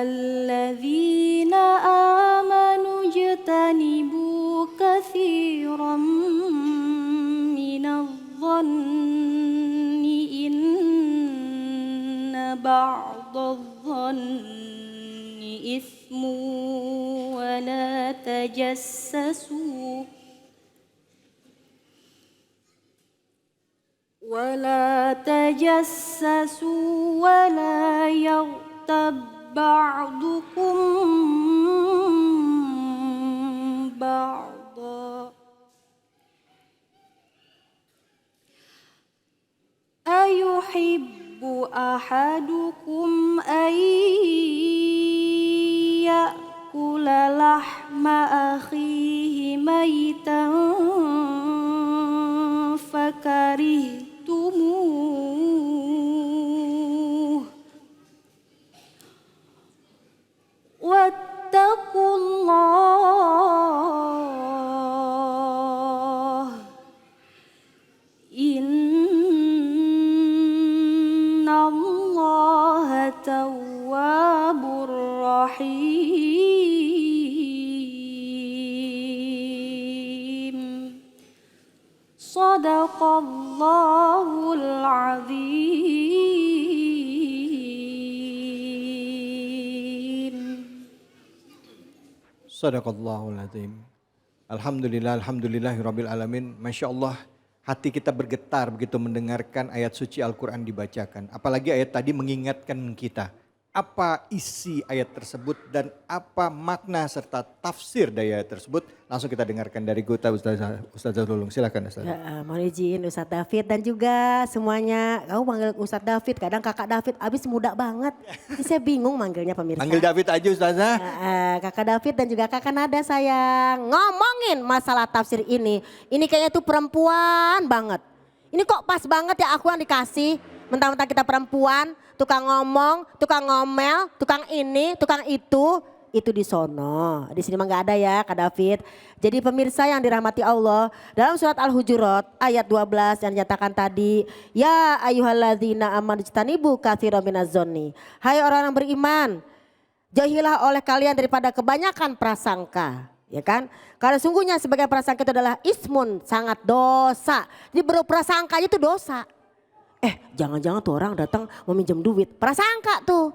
ayyuhalladzina amanu jtanibu katsiran minadh-dhanni inna ba'dadh-dhanni itsmu wa la tajassasu ولا تجسسوا ولا يغتب بعضكم بعضا أيحب أحدكم أن يأكل لحم أخيه ميتا فكرهتموه واتقوا الله إن الله تواب رحيم Sadaqallahul azim. Sadaqallahul azim. Alhamdulillahirabbil alamin. Masya Allah, hati kita bergetar begitu mendengarkan ayat suci Al-Quran dibacakan. Apalagi ayat tadi mengingatkan kita apa isi ayat tersebut dan apa makna serta tafsir dari ayat tersebut. Langsung kita dengarkan dari Gota Ustazah Lulung. Silakan Ustazah. Ya, mohon izin Ustadz David dan juga semuanya. Kamu panggil Ustadz David, kadang kakak David, abis muda banget. Jadi saya bingung manggilnya pemirsa. Panggil David aja Ustazah. Kakak David dan juga kakak Nada sayang. Ngomongin masalah tafsir ini kayaknya tuh perempuan banget. Ini kok pas banget ya aku yang dikasih. Mentang-mentang kita perempuan, tukang ngomong, tukang ngomel, tukang ini, tukang itu di sono. Di sini mah gak ada ya Kak David. Jadi pemirsa yang dirahmati Allah, dalam surat Al-Hujurat ayat 12 yang dinyatakan tadi, ya ayyuhalladzina amanu jtanibu katsiran minadh-dhanni. Hai orang yang beriman, jauhilah oleh kalian daripada kebanyakan prasangka. Ya kan? Karena sungguhnya sebagai prasangka itu adalah ismun, sangat dosa. Jadi berprasangka itu dosa. Jangan-jangan tuh orang datang mau minjem duit. Prasangka tuh.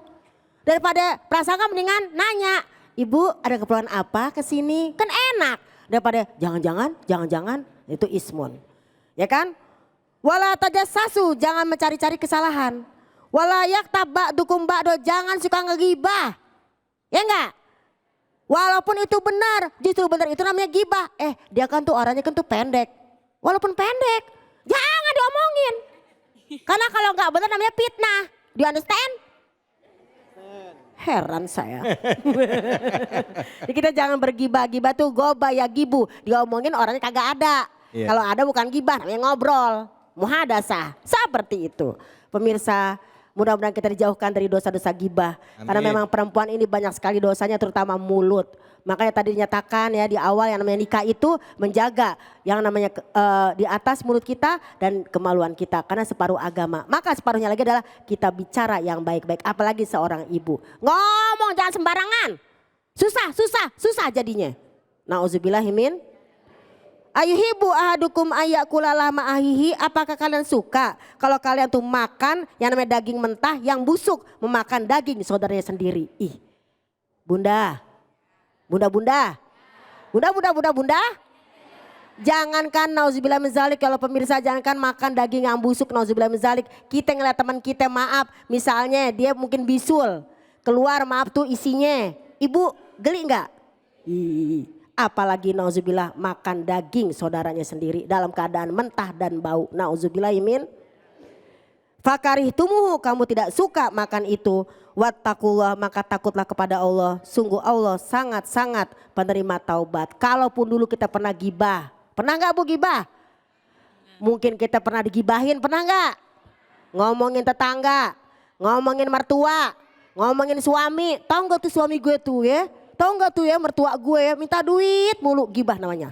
Daripada prasangka mendingan nanya. Ibu ada keperluan apa ke sini? Kan enak. Daripada jangan-jangan itu ismun. Ya kan? Wala tajassasu, jangan mencari-cari kesalahan. Wala yaktab ba'dukum ba'do, jangan suka ngegibah. Ya enggak? Walaupun itu benar, justru benar itu namanya gibah. Dia kan tuh orangnya kan tuh pendek. Walaupun pendek, jangan diomongin. Karena kalau nggak benar namanya fitnah. Do you understand? Heran saya. Jadi kita jangan bergibah-gibah tuh goba ya gibu. Diomongin orangnya kagak ada. Yeah. Kalau ada bukan gibah namanya ngobrol. Muhadasah. Seperti itu. Pemirsa, mudah-mudahan kita dijauhkan dari dosa-dosa gibah. Amin. Karena memang perempuan ini banyak sekali dosanya terutama mulut. Makanya tadi dinyatakan ya di awal yang namanya nikah itu menjaga yang namanya di atas mulut kita dan kemaluan kita. Karena separuh agama. Maka separuhnya lagi adalah kita bicara yang baik-baik. Apalagi seorang ibu. Ngomong jangan sembarangan. Susah jadinya. Nauzubillahimin. Ayuhibu ahadukum ayyakula lama ahihi. Apakah kalian suka kalau kalian tuh makan yang namanya daging mentah yang busuk. Memakan daging saudaranya sendiri. Bunda. Jangankan nauzubillah min zalik, kalau pemirsa jangankan makan daging yang busuk nauzubillah min zalik. Kita ngeliat teman kita maaf, misalnya dia mungkin bisul. Keluar maaf tuh isinya. Ibu geli enggak? Apalagi nauzubillah makan daging saudaranya sendiri dalam keadaan mentah dan bau. Nauzubillah min. Fakarihtumuhu, kamu tidak suka makan itu. Wattaqullah, maka takutlah kepada Allah. Sungguh Allah sangat-sangat penerima taubat. Kalaupun dulu kita pernah gibah. Pernah gak Bu gibah? Mungkin kita pernah digibahin, pernah gak? Ngomongin tetangga, ngomongin mertua, ngomongin suami. Tahu gak tuh suami gue tuh ya? Tahu gak tuh ya mertua gue ya minta duit mulu, gibah namanya.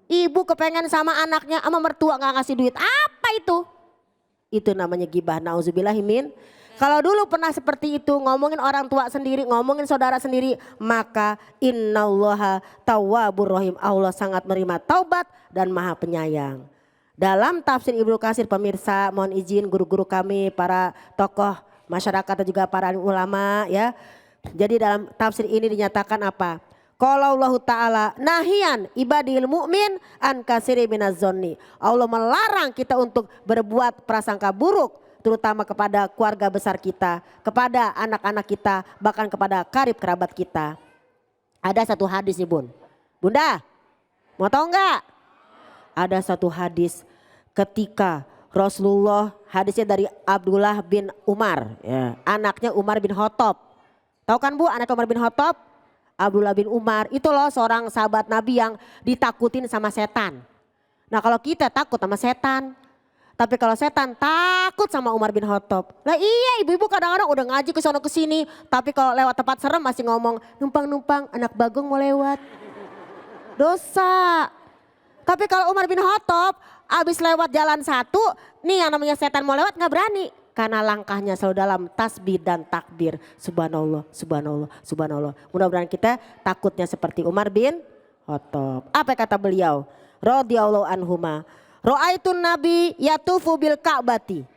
Ibu kepengen sama anaknya sama mertua gak ngasih duit. Apa itu? Itu namanya gibah. Nauzubillahimin. Kalau dulu pernah seperti itu, ngomongin orang tua sendiri, ngomongin saudara sendiri, maka innallaha tawwabur rahim. Allah sangat menerima taubat dan maha penyayang. Dalam tafsir Ibnu Katsir, pemirsa, mohon izin guru-guru kami, para tokoh masyarakat dan juga para ulama ya. Jadi dalam tafsir ini dinyatakan apa? Qala Allah Ta'ala nahian ibadil mu'min an kasiri minaz-zonni. Allah melarang kita untuk berbuat prasangka buruk, terutama kepada keluarga besar kita, kepada anak-anak kita, bahkan kepada karib kerabat kita. Ada satu hadis nih Bun. Bunda, mau tahu enggak? Ada satu hadis ketika Rasulullah, hadisnya dari Abdullah bin Umar, ya, anaknya Umar bin Khattab. Tahu kan Bu, anak Umar bin Khattab? Abdullah bin Umar itu loh seorang sahabat Nabi yang ditakutin sama setan. Nah kalau kita takut sama setan, tapi kalau setan takut sama Umar bin Khattab. Lah iya ibu-ibu kadang-kadang udah ngaji ke sono ke sini, tapi kalau lewat tempat serem masih ngomong numpang-numpang anak bagong mau lewat. Dosa. Tapi kalau Umar bin Khattab abis lewat jalan satu, nih yang namanya setan mau lewat nggak berani. Karena langkahnya selalu dalam tasbih dan takbir. Subhanallah, subhanallah, subhanallah. Mudah-mudahan kita takutnya seperti Umar bin Khattab. Apa kata beliau? Radhiyallahu anhuma. Ra'aitun Nabi yatufu bil Ka'bati.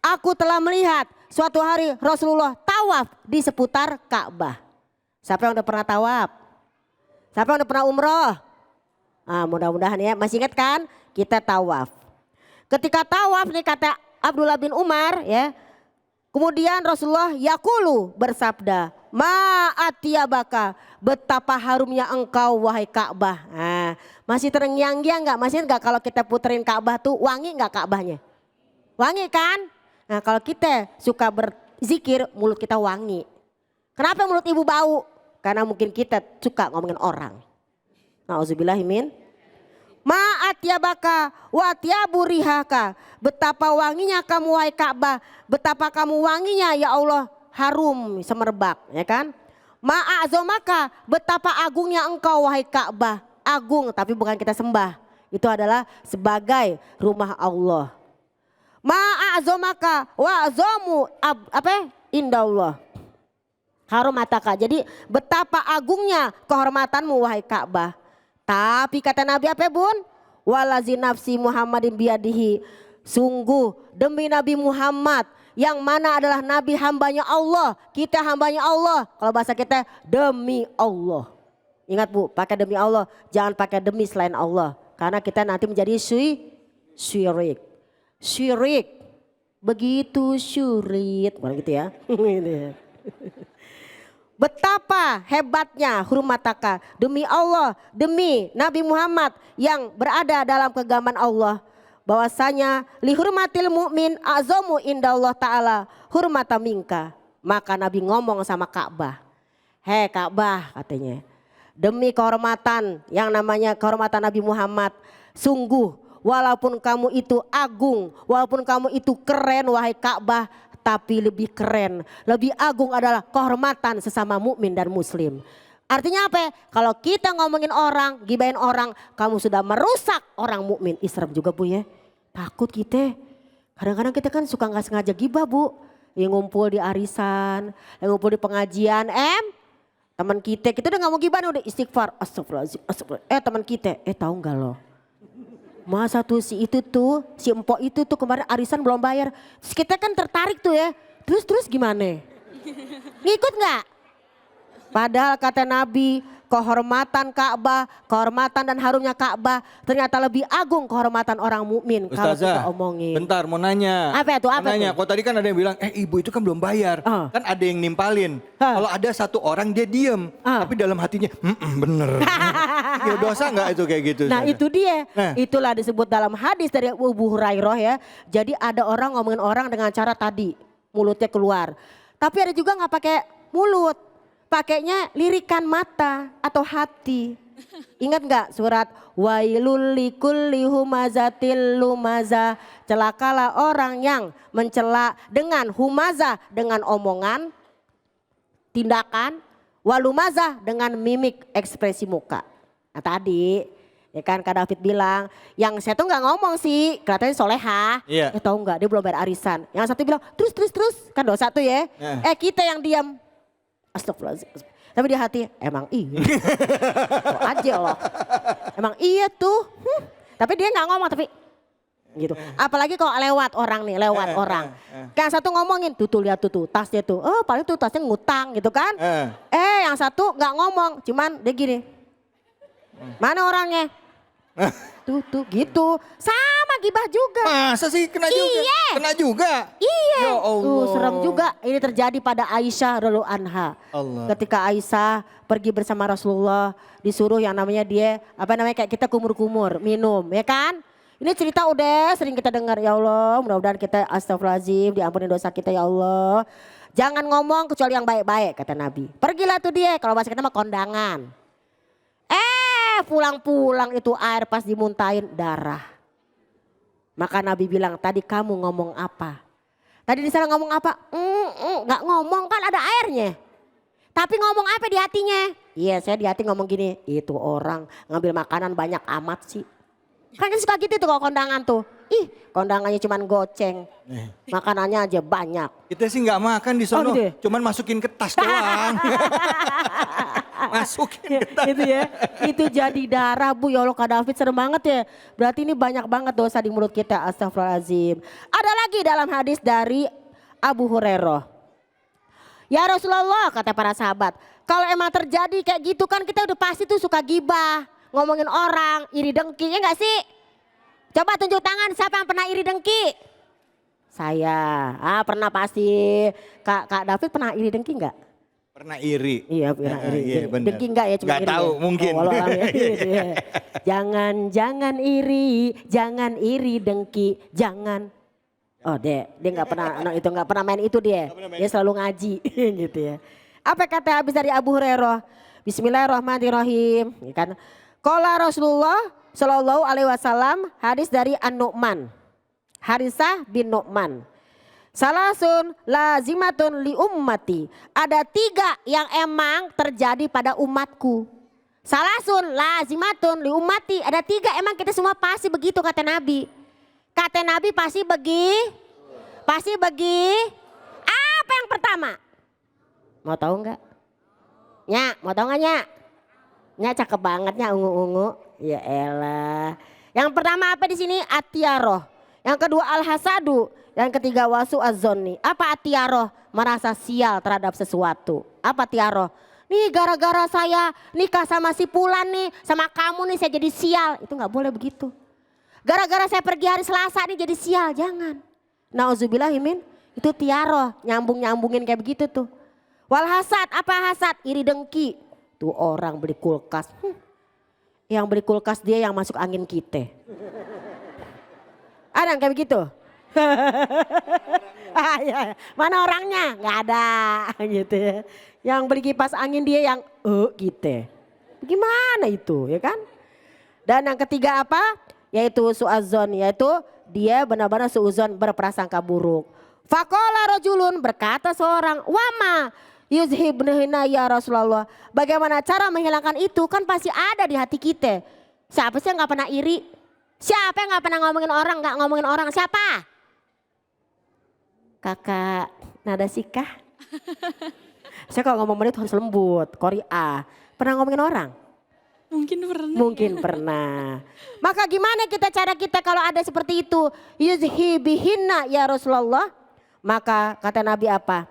Aku telah melihat suatu hari Rasulullah tawaf di seputar Ka'bah. Siapa yang udah pernah tawaf? Siapa yang udah pernah umroh? Ah, mudah-mudahan ya, masih ingat kan? Kita tawaf. Ketika tawaf nih kata Abdullah bin Umar ya. Kemudian Rasulullah yaqulu bersabda, "Ma'atiyabaka, betapa harumnya engkau wahai Ka'bah." Nah, masih terngiang-ngiang enggak? Masih enggak kalau kita puterin Ka'bah tuh wangi enggak Ka'bahnya? Wangi kan? Nah, kalau kita suka berzikir mulut kita wangi. Kenapa mulut ibu bau? Karena mungkin kita suka ngomongin orang. Nauzubillahimin. Ma'atiyabaka wa tiyaburihaka. Betapa wanginya kamu wahai Ka'bah. Betapa kamu wanginya ya Allah, harum semerbak ya kan. Ma'azomaka, betapa agungnya engkau wahai Ka'bah. Agung tapi bukan kita sembah. Itu adalah sebagai rumah Allah. Ma'azomaka wa azomu indallah. Harumataka. Jadi betapa agungnya kehormatanmu wahai Ka'bah. Tapi kata Nabi apa Bun? Walazi nafsi Muhammadin biadihi. Sungguh demi Nabi Muhammad yang mana adalah Nabi hambanya Allah. Kita hambanya Allah. Kalau bahasa kita demi Allah. Ingat Bu, pakai demi Allah. Jangan pakai demi selain Allah. Karena kita nanti menjadi syirik. Syirik. Begitu syurit. Bukan gitu ya. Betapa hebatnya hurmataka demi Allah, demi Nabi Muhammad yang berada dalam kegemaran Allah. Bahwasanya lihurmatil mu'min azamu indallah ta'ala hurmata minka. Maka Nabi ngomong sama Ka'bah. Hei Ka'bah katanya. Demi kehormatan yang namanya kehormatan Nabi Muhammad. Sungguh walaupun kamu itu agung, walaupun kamu itu keren wahai Ka'bah. Tapi lebih keren, lebih agung adalah kehormatan sesama mukmin dan muslim. Artinya apa? Kalau kita ngomongin orang, gibahin orang, kamu sudah merusak orang mukmin. Serem juga Bu ya. Takut kita. Kadang-kadang kita kan suka nggak sengaja gibah Bu. Yang ngumpul di arisan, yang ngumpul di pengajian. Teman kita udah nggak mau gibah, udah istighfar. Astagfirullahaladzim, astagfirullah. Teman kita, tahu nggak loh? Masa tuh si empok itu tuh kemarin arisan belum bayar. Terus kita kan tertarik tuh ya. Terus gimana? Ngikut nggak? Padahal kata Nabi kehormatan Ka'bah, kehormatan dan harumnya Ka'bah ternyata lebih agung kehormatan orang mukmin kalau kita omongin. Bentar mau nanya. Apa itu? Kok tadi kan ada yang bilang, ibu itu kan belum bayar. Kan ada yang nimpalin. Kalau ada satu orang dia diem, tapi dalam hatinya, bener. Ya dosa nggak itu kayak gitu? Nah itu dia, itulah disebut dalam hadis dari Abu Hurairah ya. Jadi ada orang ngomongin orang dengan cara tadi, mulutnya keluar. Tapi ada juga nggak pakai mulut. Pakainya lirikan mata atau hati. Ingat nggak surat wailul likulli humazatil lumaza. Celakalah orang yang mencela dengan humaza dengan omongan, tindakan, walumaza dengan mimik ekspresi muka. Nah tadi Ya kan Kak David bilang, yang saya tuh nggak ngomong sih, kelihatannya soleha. Iya. Tahu nggak, dia belum bayar arisan. Yang satu bilang, terus, kan dosa tuh ya. Kita yang diam, astagfirullahaladzim. Tapi di hati, emang iya. Tuh aja loh. Emang iya tuh. Tapi dia nggak ngomong, tapi gitu. Apalagi kalau lewat orang nih, lewat orang. Yang satu ngomongin, tuh lihat tuh tasnya tuh. Oh paling tuh tasnya ngutang gitu kan. Yang satu nggak ngomong, cuman dia gini. Mana orangnya? Tuh gitu. Sama gibah juga. Masa sih kena juga? Iya. Kena juga? Iya. Ya Allah. Tuh serem juga. Ini terjadi pada Aisyah radhiyallahu anha. Allah. Ketika Aisyah pergi bersama Rasulullah, disuruh yang namanya dia, kayak kita kumur-kumur, minum, ya kan? Ini cerita udah sering kita dengar, ya Allah, mudah-mudahan kita astagfirullahaladzim, diampuni dosa kita ya Allah. Jangan ngomong kecuali yang baik-baik kata Nabi. Pergilah tuh dia, kalau bahasa kita mah kondangan. Pulang-pulang itu air pas dimuntahin darah. Maka Nabi bilang, tadi kamu ngomong apa? Tadi di sana ngomong apa? Nggak ngomong kan ada airnya. Tapi ngomong apa di hatinya? Iya saya di hati ngomong gini, itu orang ngambil makanan banyak amat sih. Kan suka gitu tuh kalau kondangan tuh. Kondangannya cuman goceng. Makanannya aja banyak. Kita sih nggak makan di sono, gitu ya? cuman masukin ke tas doang. Masukin ke tas. Itu ya, itu jadi darah Bu, ya Allah Kak David serem banget ya. Berarti ini banyak banget dosa di mulut kita, astagfirullahaladzim. Ada lagi dalam hadis dari Abu Hurairah. Ya Rasulullah kata para sahabat, kalau emang terjadi kayak gitu kan kita udah pasti tuh suka gibah. Ngomongin orang, iri dengki, ya gak sih? Coba tunjuk tangan siapa yang pernah iri dengki? Saya, pernah pasti. Kak David pernah iri dengki enggak? Pernah iri. Iya pernah iri. Iya, bener. Dengki enggak ya? Cuma Gak iri tahu ya? mungkin. Oh, ya. Jangan iri dengki, jangan. Oh dia nggak pernah main itu dia. Dia selalu ngaji gitu ya. Apa kata habis dari Abu Hurairah? Bismillahirrahmanirrahim. Ya kan? Qala Rasulullah Shallallahu Alaihi Wasallam, hadis dari An-Nu'man, Harisah bin Nu'man. Salasun lazimatun li ummati. Ada 3 yang emang terjadi pada umatku. Salasun lazimatun li ummati. Ada 3 emang kita semua pasti begitu kata Nabi. Kata Nabi pasti begi. Apa yang pertama? Mau tahu nggak? Mau tahu nggak Nya? Nya cakep bangetnya ungu-ungu. Ya elah. Yang pertama apa di sini? Atiaroh. Yang kedua al-hasadu. Yang ketiga wasu az-zonni. Apa atiaroh? Merasa sial terhadap sesuatu. Apa tiaroh? Nih gara-gara saya nikah sama si Pulan nih, sama kamu nih saya jadi sial. Itu nggak boleh begitu. Gara-gara saya pergi hari Selasa nih jadi sial, jangan. Nauzubillahimin, itu tiaroh, nyambungin kayak begitu tuh. Wal hasad, apa hasad? Iri dengki. Tuh orang beli kulkas. Yang beli kulkas dia yang masuk angin kita. Ada yang kayak begitu? Ya. Mana orangnya? Gak ada gitu ya. Yang beli kipas angin dia yang gitu. Gimana itu ya kan? Dan yang ketiga apa? Yaitu su'azon, yaitu dia benar-benar su'uzon berprasangka buruk. Faqala rajulun, berkata seorang, wama yuzhibnahina ya Rasulullah. Bagaimana cara menghilangkan itu? Kan pasti ada di hati kita. Siapa sih yang gak pernah iri? Siapa yang gak pernah ngomongin orang, gak ngomongin orang? Siapa? Kakak Nada Sikah. Saya kalau ngomong menit harus lembut, Korea. Pernah ngomongin orang? Mungkin pernah. Maka gimana cara kita kalau ada seperti itu? Yuzhibihinna ya Rasulullah. Maka kata Nabi apa?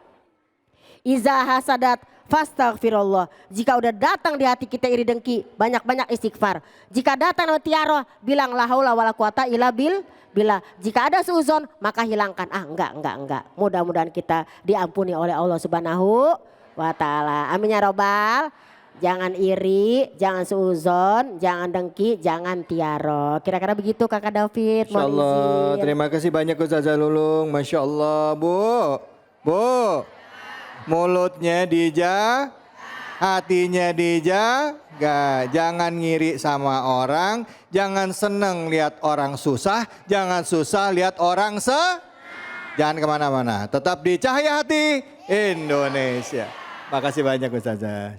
Iza hasadat fastaghfirullah. Jika udah datang di hati kita iri dengki, banyak-banyak istighfar. Jika datang tiaroh, bilang la haula wala quwata illa billah. Jika ada suuzon, maka hilangkan. Enggak. Mudah-mudahan kita diampuni oleh Allah Subhanahu wa taala. Amin ya robbal. Jangan iri, jangan suuzon, jangan dengki, jangan tiaroh. Kira-kira begitu Kakak David. Masya Allah, terima kasih banyak Ustazah Lulung. Masya Allah, Bu. Mulutnya dijaga, hatinya dijaga. Jangan ngiri sama orang, jangan seneng lihat orang susah, jangan susah lihat orang Jangan kemana-mana, tetap di Cahaya Hati Indonesia. Makasih banyak Ustazah.